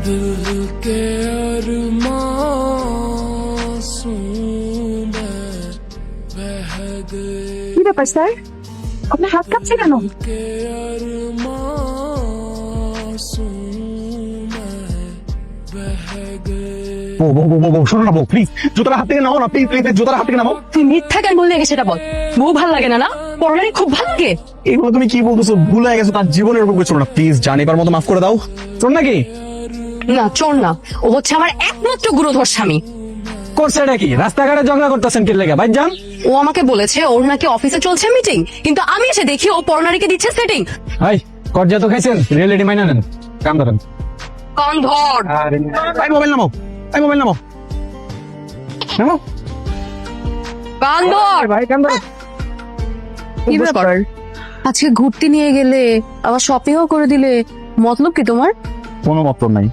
दिल के अरमासूं में बह गए কি ব্যাপার স্যার, আপনার হাত কাঁপছে কেন? के अरमासूं में बह गए শোনো না বউ, প্লিজ জুতার হাত থেকে নাও না, প্লিজ প্লিজ জুতার হাত থেকে নাও। তুই মিথ্যা কেন বললে আগে সেটা বল। বউ ভাল লাগে না? পড়ালে খুব ভালো লাগে। এগুলো তুমি কি বলতেছো? ভুল হয়ে গেছো, তার জীবনের উপর কিছু না, প্লিজ জানিবার মতো মাফ করে দাও। শোন নাকি না চোর না, ও হচ্ছে আমার একমাত্র গুরুধর স্বামী। করছে এটা কি? রাস্তাঘাটে ঝগড়া করতেছেন কি লেগে? ভাই যান। ও আমাকে বলেছে ওর নাকি অফিসে চলছে মিটিং, কিন্তু আমি এসে দেখি ও পড়নারীকে দিচ্ছে সেটিং। ভাই কর্জা তো খাইছেন, রিয়েলিটি মাইনা নেন, কাম ধরেন। কান ধর। ভাই মোবাইল নামাও, ভাই মোবাইল নামাও, নামাও কান ধর। ভাই, কাম ধরেন। কি ব্যাপার? আজকে ঘুরতে নিয়ে গেলে আবার শপিংও করে দিলে, মতলব কি তোমার? কোনো মতলব নাই,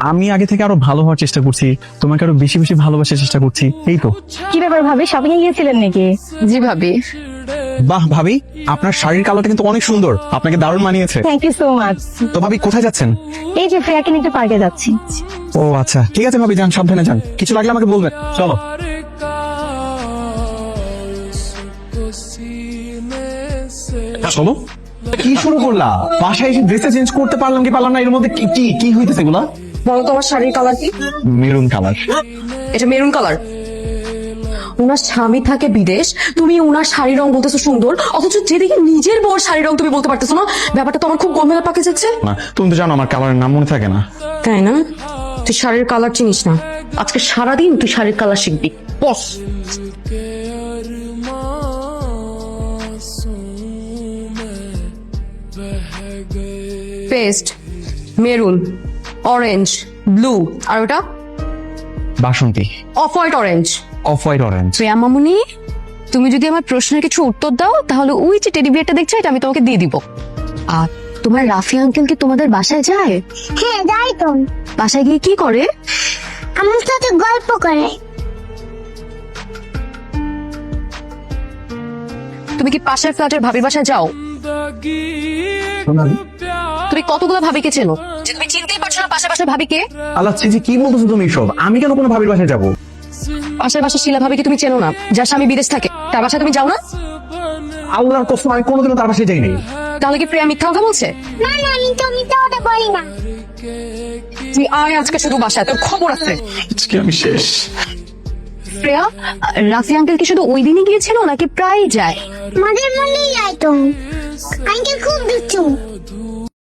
আমি আগে থেকে আরো ভালো হওয়ার চেষ্টা করছি, তোমাকে আরো বেশি বেশি ভালোবাসার চেষ্টা করছি, এই তো। কি ব্যাপার ভাবি, শপিং এ গিয়েছিলেন নাকি? জি ভাবি। বাহ ভাবি, আপনার শাড়ির কালারটা কিন্তু অনেক সুন্দর, আপনাকে দারুণ মানিয়েছে। Thank you so much. তো ভাবি কোথায় যাচ্ছেন? এই যে ফ্রেয়াকে নিতে পার্কে যাচ্ছি। ও আচ্ছা, ঠিক আছে ভাবি, যান, সাবধানে যান, কিছু লাগলে আমাকে বলবেন। চলো। চলো। কি শুরু করলা? বাসায় এসে ড্রেসে চেঞ্জ করতে পারলাম কি পারলাম না, এর মধ্যে কি কি কি হইতেছে এগুলা? বলো তোমার শাড়ির কালার কি? Maroon colour. এটা মেরুন কালার। উনার স্বামী থাকে বিদেশ, তুমি উনার শাড়ির রং বলতেছো সুন্দর, অথচ যেদিকে নিজের বউর শাড়ির রং তুমি বলতে পারতেছো না। ব্যাপারটা তো আমার খুব গোলমেলা পাকে যাচ্ছে। না তুমি তো জানো আমার কালারের নাম মনে থাকে না। তাই না? তুই শাড়ির কালার চিনিস না, আজকে সারাদিন তুই শাড়ির কালার শিখবি। Boss. Paste, maroon, orange, blue, আর ওটা বাসন্তী। Off white orange. Off white orange. Priya মামুনি, তুমি যদি আমার প্রশ্নের কিছু উত্তর দাও তাহলে ওই যে টেডি বিয়ারটা দেখছো এটা আমি তোমাকে দিয়ে দিব। আর তোমার রাফি আঙ্কেল কি তোমাদের বাসায় যায়? হ্যাঁ যাই তো, বাসায় গিয়ে কি করে? আমার সাথে গল্প করে। তুমি কি পাশের ফ্ল্যাটের ভাবির বাসায় যাও? তুমি কতগুলো ভাবিকে চেনো যে তুমি চিনতেই পারছো না পাশের বাসার ভাবিকে? আল্লাহ জি, কি বলতেছো তুমি সব? আমি কেন কোনো ভাবির বাসায় যাবো? পাশের বাসার শিলা ভাবিকে তুমি চেনো না, যার স্বামী বিদেশ থাকে, তার বাসায় তুমি যাও না? আল্লাহর কসম আমি কোনোদিনও তার বাসায় যাইনি। তাহলে কি প্রিয়া মিথ্যা কথা বলছে? না না, আমি তো মিথ্যা কথা বলি না। তুই আয় আজকে শুধু বাসায়, তোর খবর আছে। আজকে আমি শেষ। প্রিয়া, রাফি আঙ্কেল কি শুধু ওই দিনই গিয়েছিল নাকি প্রায় যায়? মাঝে মধ্যেই যাই তো, আঙ্কেল খুব দুষ্টু।